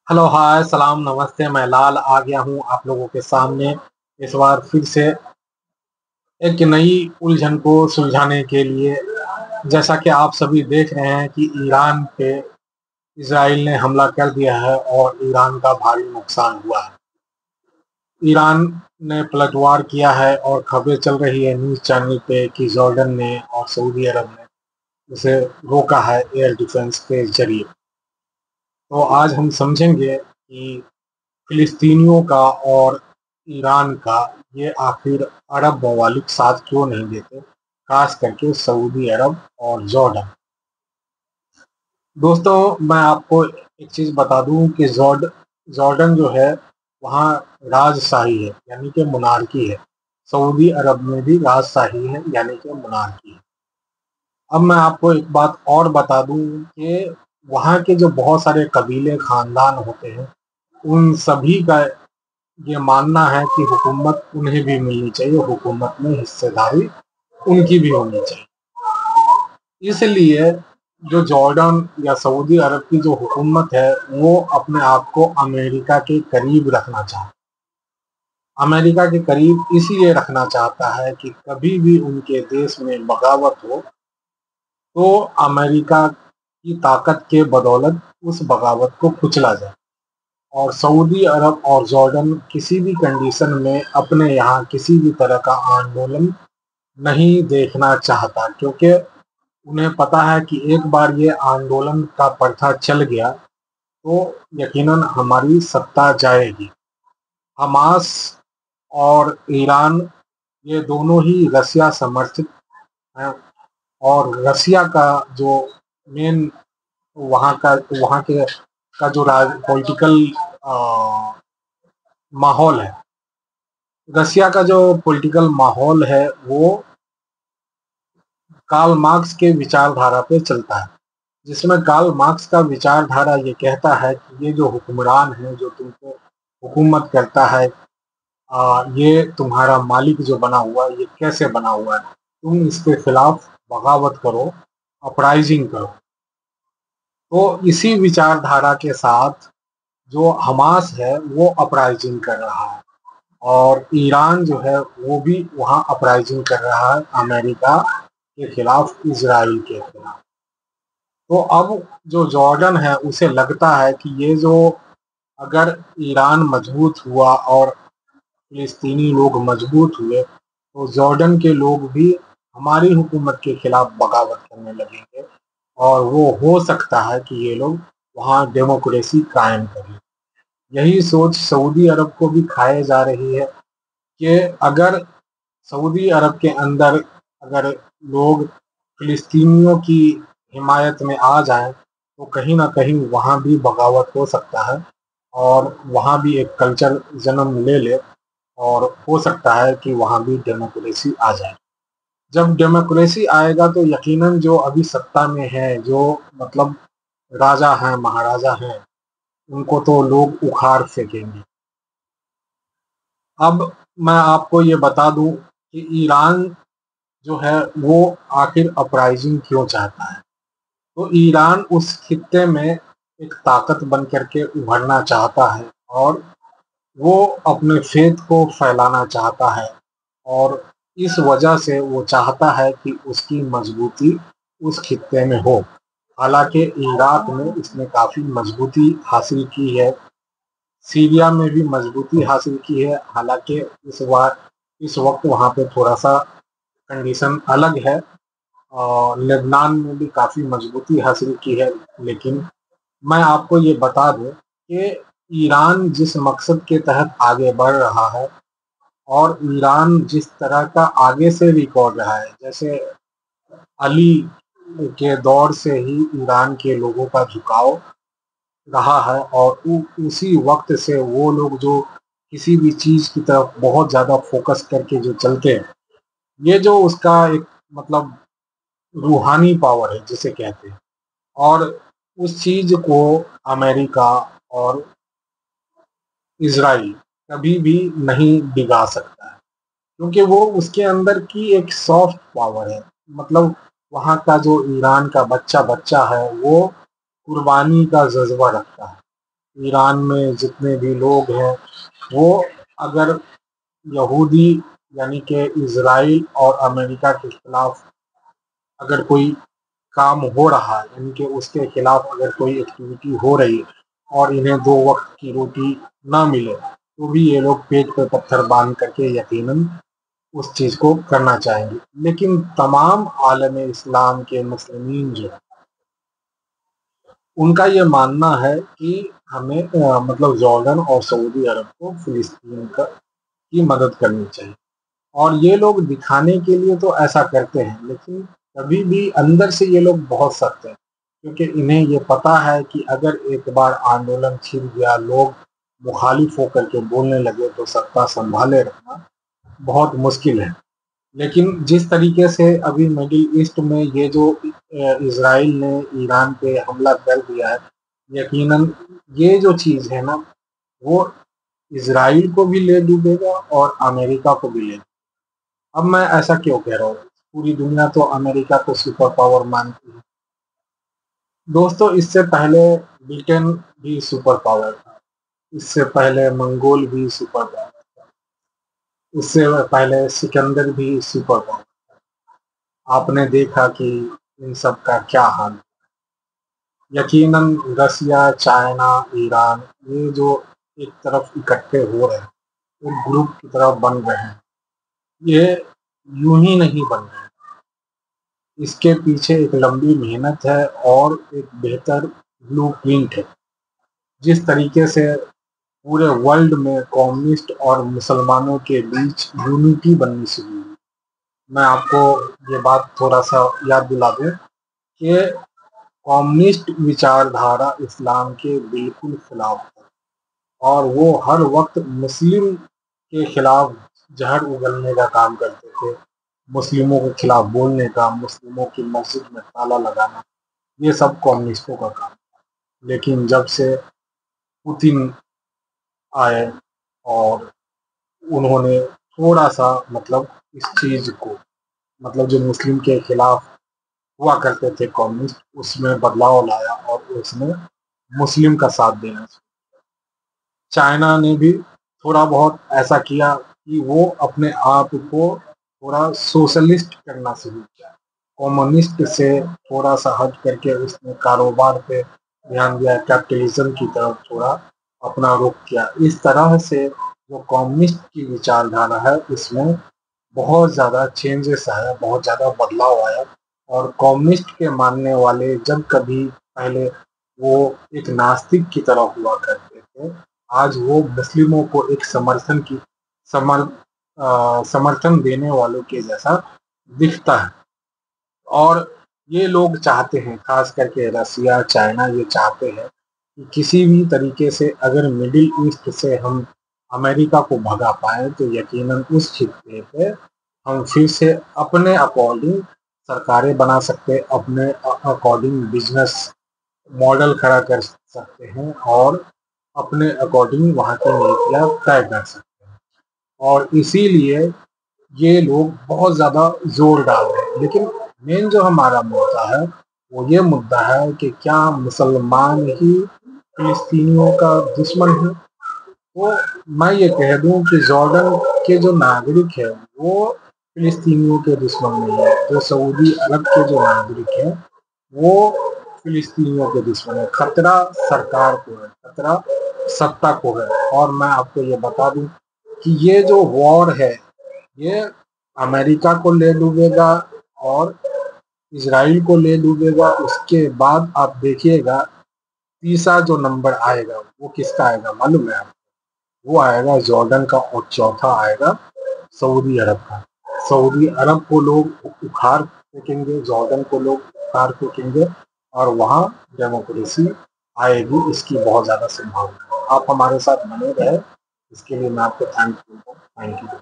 Hello, हाय, सलाम, नमस्ते। मैं लाल आ गया हूँ आप लोगों के सामने इस बार फिर से एक नई उलझन को सुलझाने के लिए। जैसा कि आप सभी देख रहे हैं कि ईरान पे इजराइल ने हमला कर दिया है और ईरान का भारी नुकसान हुआ है। ईरान ने पलटवार किया है और खबरें चल रही है न्यूज़ चैनल पे कि जॉर्डन ने और सऊदी अरब ने उसे रोका है एयर डिफेंस के जरिए। तो आज हम समझेंगे कि फिलिस्तीनियों का और ईरान का ये आखिर अरब ममालिक साथ क्यों नहीं देते, खास करके सऊदी अरब और जॉर्डन। दोस्तों, मैं आपको एक चीज़ बता दूं कि जॉर्डन जो है वहाँ राजशाही है, यानी कि मोनार्की है। सऊदी अरब में भी राजशाही है, यानी कि मोनार्की है। अब मैं आपको एक बात और बता दूं कि वहाँ के जो बहुत सारे कबीले खानदान होते हैं, उन सभी का ये मानना है कि हुकूमत उन्हें भी मिलनी चाहिए, हुकूमत में हिस्सेदारी उनकी भी होनी चाहिए। इसलिए जो जॉर्डन या सऊदी अरब की जो हुकूमत है, वो अपने आप को अमेरिका के करीब रखना चाहता है। अमेरिका के करीब इसीलिए रखना चाहता है कि कभी भी उनके देश में बगावत हो तो अमेरिका की ताकत के बदौलत उस बगावत को कुचला जाए। और सऊदी अरब और जॉर्डन किसी भी कंडीशन में अपने यहाँ किसी भी तरह का आंदोलन नहीं देखना चाहता, क्योंकि उन्हें पता है कि एक बार ये आंदोलन का पर्था चल गया तो यकीनन हमारी सत्ता जाएगी। हमास और ईरान ये दोनों ही रसिया समर्थित हैं, और रसिया का जो मेन वहाँ के का जो राज पॉलिटिकल माहौल है, रसिया का जो पॉलिटिकल माहौल है वो कार्ल मार्क्स के विचारधारा पे चलता है, जिसमें कार्ल मार्क्स का विचारधारा ये कहता है कि ये जो हुक्मरान है, जो तुमको हुकूमत करता है, ये तुम्हारा मालिक जो बना हुआ है, ये कैसे बना हुआ है, तुम इसके खिलाफ बगावत करो, अपराइजिंग करो। तो इसी विचारधारा के साथ जो हमास है वो अपराइजिंग कर रहा है, और ईरान जो है वो भी वहाँ अपराइजिंग कर रहा है अमेरिका के खिलाफ, इसराइल के खिलाफ। तो अब जो जॉर्डन है उसे लगता है कि ये जो अगर ईरान मजबूत हुआ और फिलिस्तीनी लोग मजबूत हुए तो जॉर्डन के लोग भी हमारी हुकूमत के खिलाफ बगावत करने लगेंगे, और वो हो सकता है कि ये लोग वहाँ डेमोक्रेसी कायम करें। यही सोच सऊदी अरब को भी खाए जा रही है कि अगर सऊदी अरब के अंदर अगर लोग फिलिस्तीनियों की हिमायत में आ जाएं तो कहीं ना कहीं वहाँ भी बगावत हो सकता है, और वहाँ भी एक कल्चर जन्म ले ले, और हो सकता है कि वहाँ भी डेमोक्रेसी आ जाए। जब डेमोक्रेसी आएगा तो यकीनन जो अभी सत्ता में है, जो मतलब राजा हैं, महाराजा हैं, उनको तो लोग उखाड़ फेंकेंगे। अब मैं आपको ये बता दूं कि ईरान जो है वो आखिर अपराइजिंग क्यों चाहता है। तो ईरान उस खित्ते में एक ताकत बन करके उभरना चाहता है, और वो अपने फेथ को फैलाना चाहता है, और इस वजह से वो चाहता है कि उसकी मजबूती उस खित्ते में हो। हालांकि इराक में इसने काफ़ी मजबूती हासिल की है, सीरिया में भी मजबूती हासिल की है। हालांकि इस वक्त वहाँ पे थोड़ा सा कंडीशन अलग है, और लेबनान में भी काफ़ी मजबूती हासिल की है। लेकिन मैं आपको ये बता दूं कि ईरान जिस मकसद के तहत आगे बढ़ रहा है, और ईरान जिस तरह का आगे से रिकॉर्ड रहा है, जैसे अली के दौर से ही ईरान के लोगों का झुकाव रहा है, और उसी वक्त से वो लोग जो किसी भी चीज़ की तरफ बहुत ज़्यादा फोकस करके जो चलते हैं, ये जो उसका एक मतलब रूहानी पावर है जिसे कहते हैं, और उस चीज़ को अमेरिका और इजराइल कभी भी नहीं डिगा सकता है, क्योंकि वो उसके अंदर की एक सॉफ्ट पावर है। मतलब वहाँ का जो ईरान का बच्चा बच्चा है वो कुर्बानी का जज्बा रखता है, ईरान में जितने भी लोग हैं वो अगर यहूदी यानी कि इज़राइल और अमेरिका के खिलाफ अगर कोई काम हो रहा है, यानी कि उसके खिलाफ अगर कोई एक्टिविटी हो रही है और इन्हें 2 वक़्त की रोटी ना मिले, तो भी ये लोग पेट पे पत्थर बाँध करके यकीनन उस चीज़ को करना चाहेंगे। लेकिन तमाम आलम इस्लाम के मुस्लिमीन जो हैं, उनका ये मानना है कि हमें मतलब जॉर्डन और सऊदी अरब को फ़िलिस्तीन की मदद करनी चाहिए। और ये लोग दिखाने के लिए तो ऐसा करते हैं, लेकिन कभी भी अंदर से ये लोग बहुत सख्त हैं, क्योंकि इन्हें ये पता है कि अगर एक बार आंदोलन छिड़ गया, लोग मुखालिफ होकर के बोलने लगे, तो सत्ता संभाले रखना बहुत मुश्किल है। लेकिन जिस तरीके से अभी मिडिल ईस्ट में ये जो इज़राइल ने ईरान पे हमला कर दिया है, यकीनन ये जो चीज़ है ना, वो इज़राइल को भी ले डूबेगा और अमेरिका को भी ले। अब मैं ऐसा क्यों कह रहा हूँ? पूरी दुनिया तो अमेरिका को सुपर पावर मानती है। दोस्तों, इससे पहले ब्रिटेन भी सुपर पावर था, इससे पहले मंगोल भी सुपर पावर, इससे पहले सिकंदर भी सुपर पावर। आपने देखा कि इन सब का क्या हाल। यकीनन रसिया, चाइना, ईरान, ये जो एक तरफ इकट्ठे हो रहे हैं, एक ग्रुप की तरफ बन रहे हैं, ये यूं ही नहीं बन रहे हैं। इसके पीछे एक लंबी मेहनत है और एक बेहतर ब्लूप्रिंट है। जिस तरीके से पूरे वर्ल्ड में कम्युनिस्ट और मुसलमानों के बीच यूनिटी बननी शुरू हुई। मैं आपको ये बात थोड़ा सा याद दिला दूं कि कम्युनिस्ट विचारधारा इस्लाम के बिल्कुल खिलाफ है और वो हर वक्त मुस्लिम के खिलाफ जहर उगलने का काम करते थे, मुस्लिमों के खिलाफ बोलने का, मुस्लिमों की मस्जिद में ताला लगाना, ये सब कम्युनिस्टों का काम। लेकिन जब से पुतिन आए और उन्होंने थोड़ा-सा मतलब इस चीज़ को, मतलब जो मुस्लिम के खिलाफ हुआ करते थे कम्युनिस्ट, उसमें बदलाव लाया और उसने मुस्लिम का साथ देना। चाइना ने भी थोड़ा बहुत ऐसा किया कि वो अपने आप को थोड़ा सोशलिस्ट करना शुरू किया। कम्युनिस्ट से थोड़ा-सा हट करके उसने कारोबार पे ध्यान दिया, कैपिटलिज़्म की तरफ थोड़ा अपना रुख किया। इस तरह से जो कम्युनिस्ट की विचारधारा है, इसमें बहुत ज़्यादा चेंजेस आया, बहुत ज़्यादा बदलाव आया और कम्युनिस्ट के मानने वाले जब कभी पहले वो एक नास्तिक की तरह हुआ करते थे, आज वो मुस्लिमों को एक समर्थन देने वालों के जैसा दिखता है। और ये लोग चाहते हैं, खास करके रसिया, चाइना, ये चाहते हैं कि किसी भी तरीके से अगर मिडिल ईस्ट से हम अमेरिका को भगा पाएँ, तो यकीनन उस खित्ते पे हम फिर से अपने अकॉर्डिंग सरकारें बना सकते, अपने अकॉर्डिंग बिजनेस मॉडल खड़ा कर सकते हैं और अपने अकॉर्डिंग वहाँ की नीतियाँ तय कर सकते हैं। और इसीलिए ये लोग बहुत ज़्यादा ज़ोर डाल रहे हैं। लेकिन मेन जो हमारा मुद्दा है, वो ये मुद्दा है कि क्या मुसलमान ही फ़िलिस्तीनियों का दुश्मन है? तो मैं ये कह दूँ कि जॉर्डन के जो नागरिक हैं, वो फ़िलिस्तीनियों के दुश्मन नहीं है। जो सऊदी अरब के जो नागरिक हैं, वो फ़िलिस्तीनियों के दुश्मन है। खतरा सरकार को है, खतरा सत्ता को है। और मैं आपको ये बता दूँ कि ये जो वॉर है, ये अमेरिका को ले डूबेगा और इज़राइल को ले डूबेगा। उसके बाद आप देखिएगा तीसरा जो नंबर आएगा, वो किसका आएगा मालूम है आपको? वो आएगा जॉर्डन का और चौथा आएगा सऊदी अरब का। सऊदी अरब को लोग उखाड़ फेंकेंगे, जॉर्डन को लोग उखाड़ फेंकेंगे और वहाँ डेमोक्रेसी आएगी, इसकी बहुत ज़्यादा संभावना है। आप हमारे साथ बने रहें, इसके लिए मैं आपको थैंक यू।